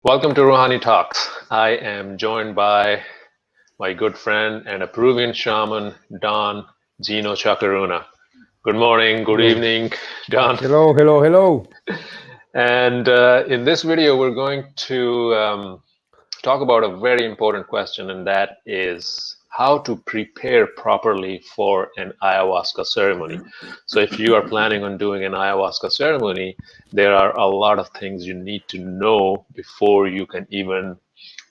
Welcome to Rouhani Talks. I am joined by my good friend and a Peruvian shaman, Don Gino Chaka-Runa. Good morning, good Hello. evening, Don. Hello. And in this video, we're going to talk about a very important question, and that is how to prepare properly for an ayahuasca ceremony. So, if you are planning on doing an ayahuasca ceremony, there are a lot of things you need to know before you can even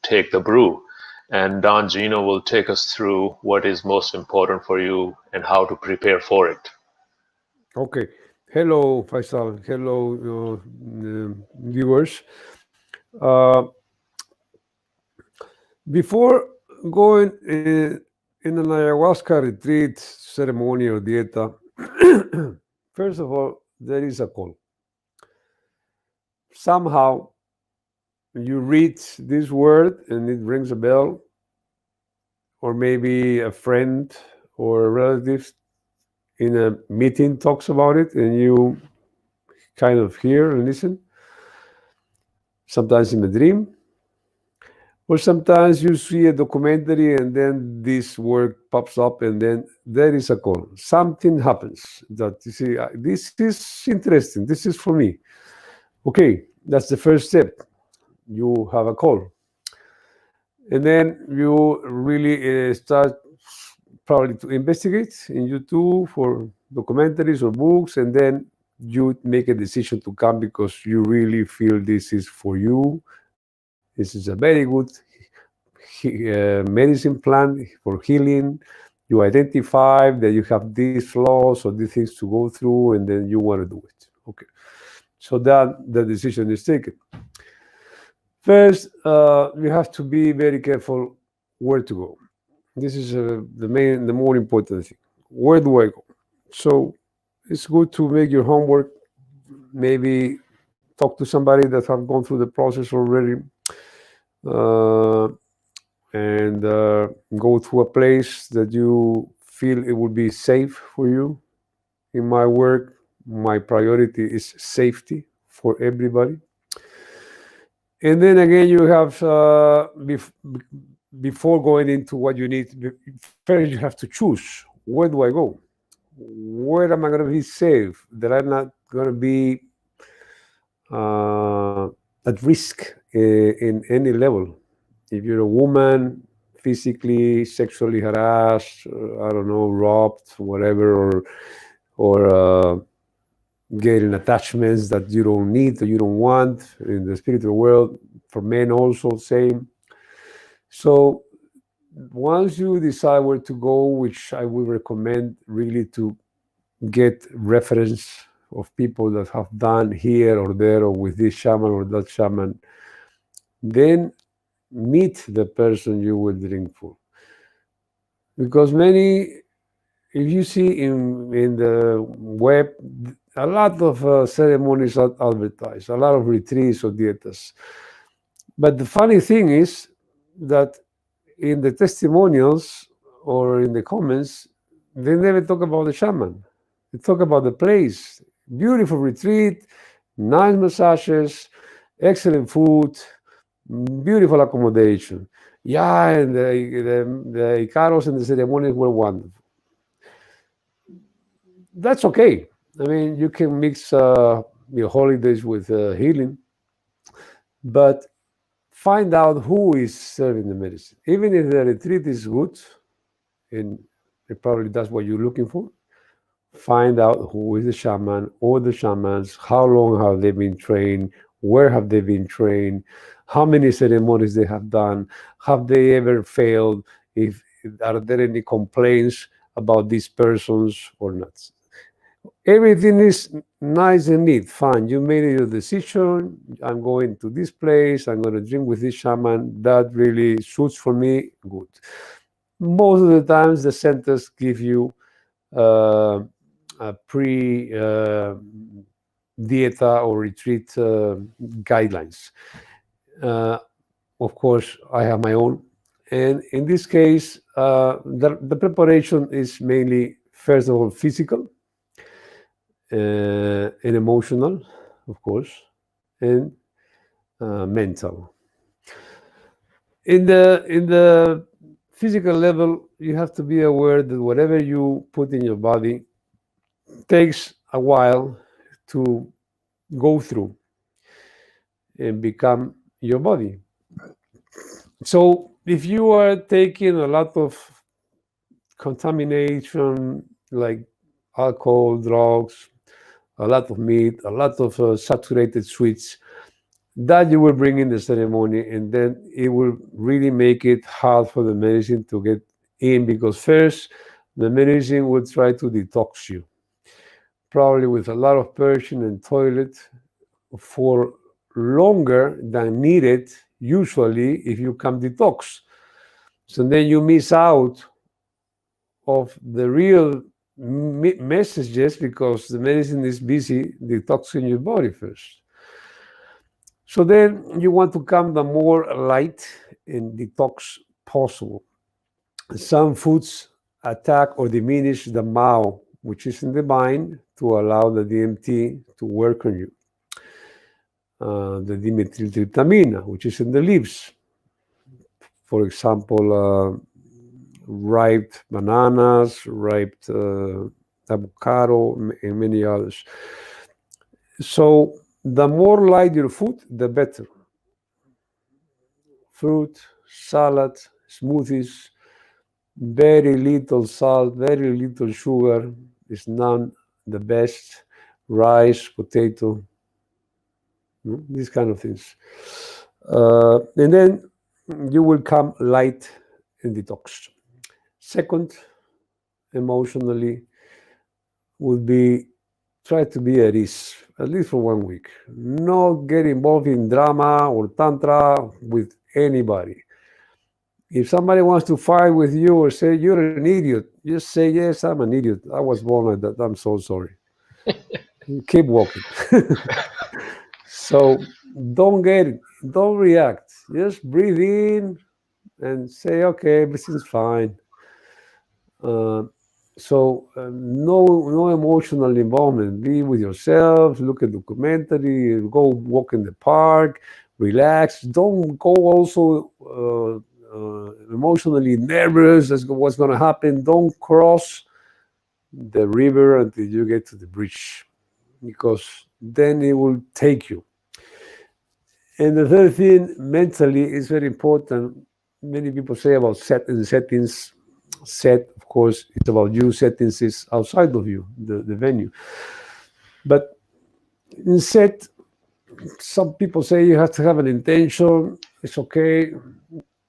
take the brew. And Don Gino will take us through what is most important for you and how to prepare for it. Okay. Hello, Faisal. Hello, viewers. Uh, Before going in an ayahuasca retreat, ceremony, or dieta, first of all, there is a call. Somehow you read this word and it rings a bell, or maybe a friend or a relative in a meeting talks about it, and you kind of hear and listen, sometimes in a dream, or sometimes you see a documentary and then this work pops up and then there is a call. Something happens that you see, this is interesting, this is for me. Okay, that's the first step. You have a call. And then you really start probably to investigate in YouTube for documentaries or books, and then you make a decision to come because you really feel this is for you. This is a very good medicine plan for healing. You identify that you have these flaws or these things to go through, and then you want to do it. Okay, so that the decision is taken. First, you have to be very careful where to go. This is the more important thing. Where do I go? So it's good to make your homework. Maybe talk to somebody that have gone through the process already, uh, and go to a place that you feel it would be safe for you. In my work, my priority is safety for everybody. And then again, you have before going into what you need, first you have to choose, where do I go? Where am I going to be safe? That I'm not going to be at risk in any level. If you're a woman, physically, sexually harassed, I don't know, robbed, whatever, or getting attachments that you don't need or you don't want in the spiritual world. For men, also same. So once you decide where to go, which I would recommend really to get reference of people that have done here or there or with this shaman or that shaman, then meet the person you will drink for. Because many, if you see in the web, a lot of ceremonies are advertised, a lot of retreats or dietas. But the funny thing is that in the testimonials or in the comments, they never talk about the shaman. They talk about the place. Beautiful retreat, nice massages, excellent food, beautiful accommodation. Yeah, and the Icaros and the ceremonies were wonderful. That's okay. I mean, you can mix your holidays with healing, but find out who is serving the medicine. Even if the retreat is good, and probably that's what you're looking for, find out who is the shaman or the shamans, how long have they been trained, where have they been trained, how many ceremonies they have they ever failed, if are there any complaints about these persons or not. Everything is nice and neat, fine. You made your decision. I'm going to this place. I'm going to drink with this shaman. That really suits for me. Good. Most of the times, the centers give you pre dieta or retreat guidelines. Uh, of course, I have my own. And in this case, the preparation is mainly, first of all, physical and emotional, of course, and mental. In the physical level, you have to be aware that whatever you put in your body takes a while to go through and become your body. So if you are taking a lot of contamination like alcohol, drugs, a lot of meat, a lot of saturated sweets, that you will bring in the ceremony, and then it will really make it hard for the medicine to get in, because first the medicine will try to detox you, probably with a lot of purging and toilet for longer than needed, usually, if you come detox. So then you miss out of the real messages, because the medicine is busy detoxing your body first. So then you want to come the more light and detox possible. Some foods attack or diminish the mao, which is in the mind, to allow the DMT to work on you. The dimethyltryptamine, which is in the leaves. For example, ripe bananas, ripe avocado, and many others. So the more light your food, the better. Fruit, salad, smoothies, very little salt, very little sugar is none the best. Rice, potato, these kind of things. And then you will come light and detox. Second, emotionally, would be try to be at ease, at least for 1 week. Not get involved in drama or tantra with anybody. If somebody wants to fight with you or say you're an idiot, just say, yes, I'm an idiot. I was born like that. I'm so sorry. Keep walking. So don't react. Just breathe in and say, okay, everything's fine. Uh, no emotional involvement. Be with yourself. Look at documentary. Go walk in the park. Relax. Don't go also emotionally nervous as to what's going to happen. Don't cross the river until you get to the bridge, because then it will take you. And the third thing, mentally, is very important. Many people say about settings. Set, of course, it's about you. Settings is outside of you, the venue. But in set, some people say you have to have an intention. It's okay.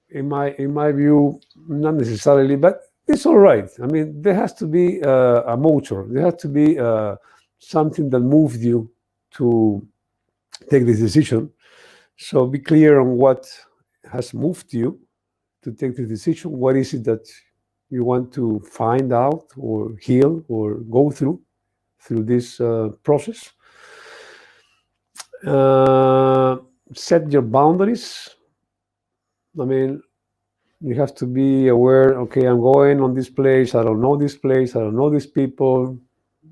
In my view, not necessarily, but it's all right. I mean, there has to be a motor. There has to be something that moved you to take this decision. So be clear on what has moved you to take the decision. What is it that you want to find out or heal or go through this process? Set your boundaries. I mean, you have to be aware, okay, I'm going on this place. I don't know this place. I don't know these people.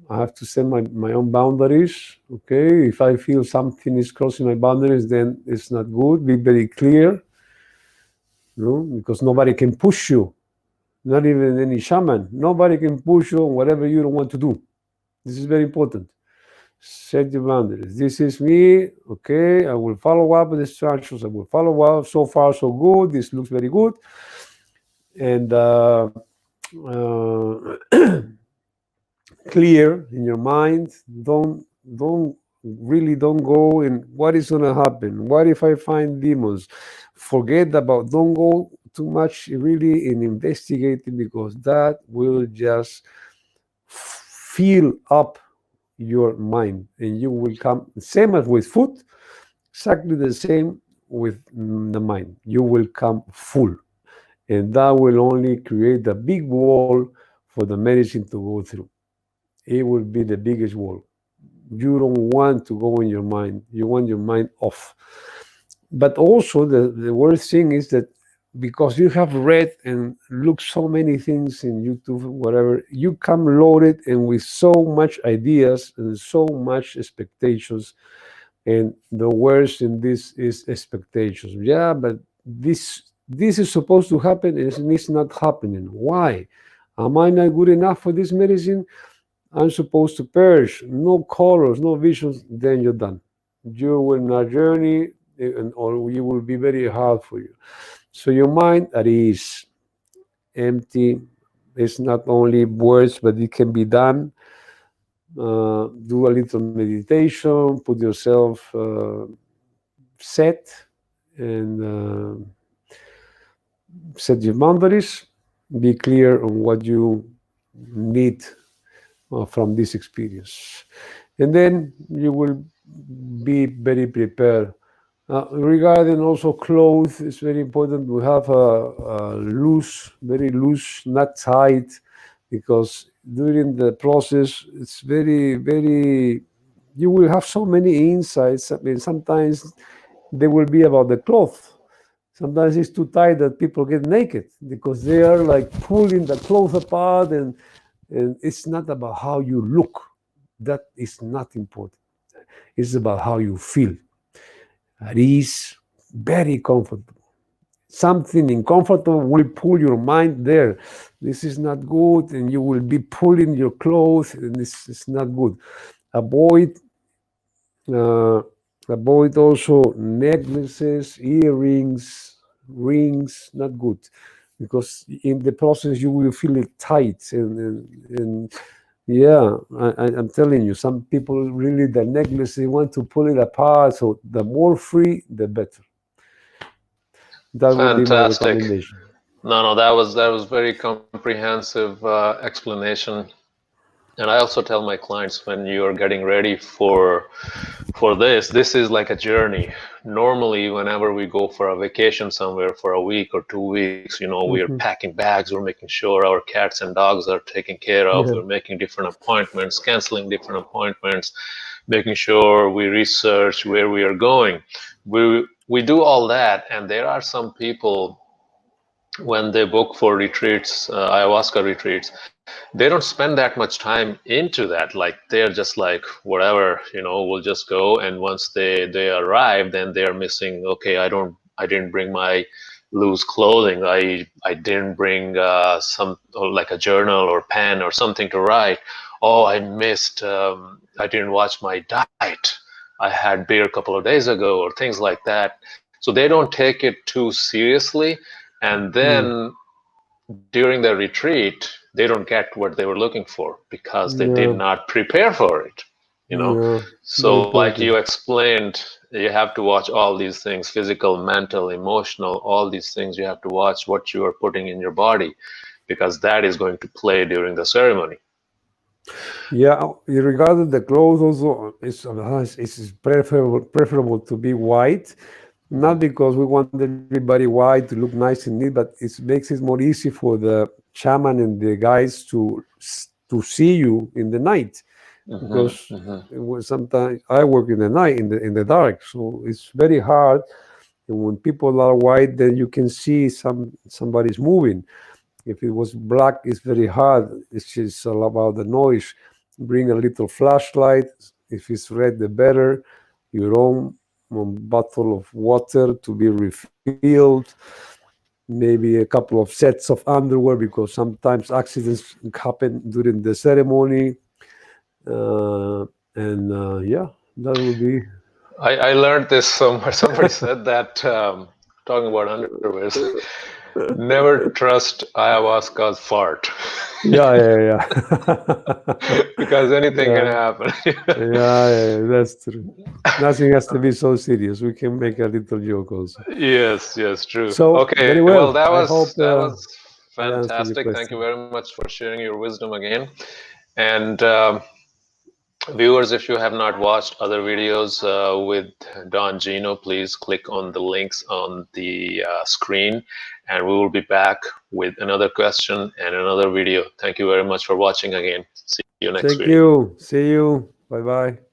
I have to set my own boundaries. Okay, if I feel something is crossing my boundaries, then it's not good. Be very clear, because nobody can push you, not even any shaman. Nobody can push you on whatever you don't want to do. This is very important. Set your boundaries. This is me. Okay, I will follow up with the instructions. I will follow up. So far, so good. This looks very good. And clear in your mind. Don't go in what is going to happen. What if I find demons? Forget about. Don't go too much really in investigating, because that will just fill up your mind, and you will come. Same as with food, exactly the same with the mind. You will come full, and that will only create a big wall for the medicine to go through. It will be the biggest wall. You don't want to go in your mind. You want your mind off. But also the worst thing is that, because you have read and looked so many things in YouTube, whatever, you come loaded and with so much ideas and so much expectations. And the worst in this is expectations. Yeah, but this This is supposed to happen and it's not happening. Why? Am I not good enough for this medicine? I'm supposed to perish. No colors, no visions. Then you're done. You will not journey, or you will be very hard for you. So your mind at ease, empty. It's not only words, but it can be done. Do a little meditation. Put yourself set and set your boundaries. Be clear on what you need from this experience. And then you will be very prepared. Regarding also clothes, it's very important to have a loose, very loose, not tight, because during the process, it's very, very, you will have so many insights. I mean, sometimes they will be about the cloth. Sometimes it's too tight that people get naked because they are like pulling the clothes apart, and it's not about how you look. That is not important. It's about how you feel. At ease, very comfortable. Something uncomfortable will pull your mind there. This is not good, and you will be pulling your clothes, and this is not good. Avoid uh, avoid also necklaces, earrings, rings. Not good, because in the process you will feel it tight, and yeah, I'm telling you, some people really the necklace they want to pull it apart. So the more free, the better. That would be my Fantastic. recommendation. No, no, that was very comprehensive explanation. And I also tell my clients when you're getting ready for this is like a journey. Normally, whenever we go for a vacation somewhere for a week or 2 weeks, we are Hmm. packing bags, we're making sure our cats and dogs are taken care of, Yeah. we're making different appointments, canceling different appointments, making sure we research where we are going. We do all that, and there are some people when they book for retreats, ayahuasca retreats, they don't spend that much time into that. Like they're just like whatever, we'll just go. And once they arrive, then they are missing. Okay, I didn't bring my loose clothing. I didn't bring some like a journal or pen or something to write. Oh, I missed. I didn't watch my diet. I had beer a couple of days ago or things like that. So they don't take it too seriously, and Mm. then during the retreat, they don't get what they were looking for because they did Yeah. not prepare for it. Yeah. So, Very like you positive. explained, you have to watch all these things: physical, mental, emotional, all these things. You have to watch what you are putting in your body because that is going to play during the ceremony. Yeah. Regarding the clothes, also, it's preferable to be white. Not Hmm. because we want everybody white to look nice and neat, but it makes it more easy for the shaman and the guys to see you in the night, Hmm. because Hmm. sometimes I work in the night in the dark, so it's very hard. And when people are white, then you can see somebody's moving. If it was black, it's very hard. It's just all about the noise. Bring a little flashlight. If it's red, the better. Your own bottle of water to be refilled. Maybe a couple of sets of underwear, because sometimes accidents happen during the ceremony. Uh, and yeah, that would be. I learned this somewhere. Somebody said that talking about underwears, never trust ayahuasca's fart. Yeah, yeah, yeah. Because anything can Yeah. happen. Yeah, yeah, that's true. Nothing has to be so serious. We can make a little joke also. Yes, yes, true. So, Okay, very well, well. that I was hope that was I answered your fantastic. Thank you question. very much for sharing your wisdom again. And viewers, if you have not watched other videos with Don Gino, please click on the links on the screen, and we will be back with another question and another video. Thank you very much for watching again. See you next Thank video. you. See you. Bye bye.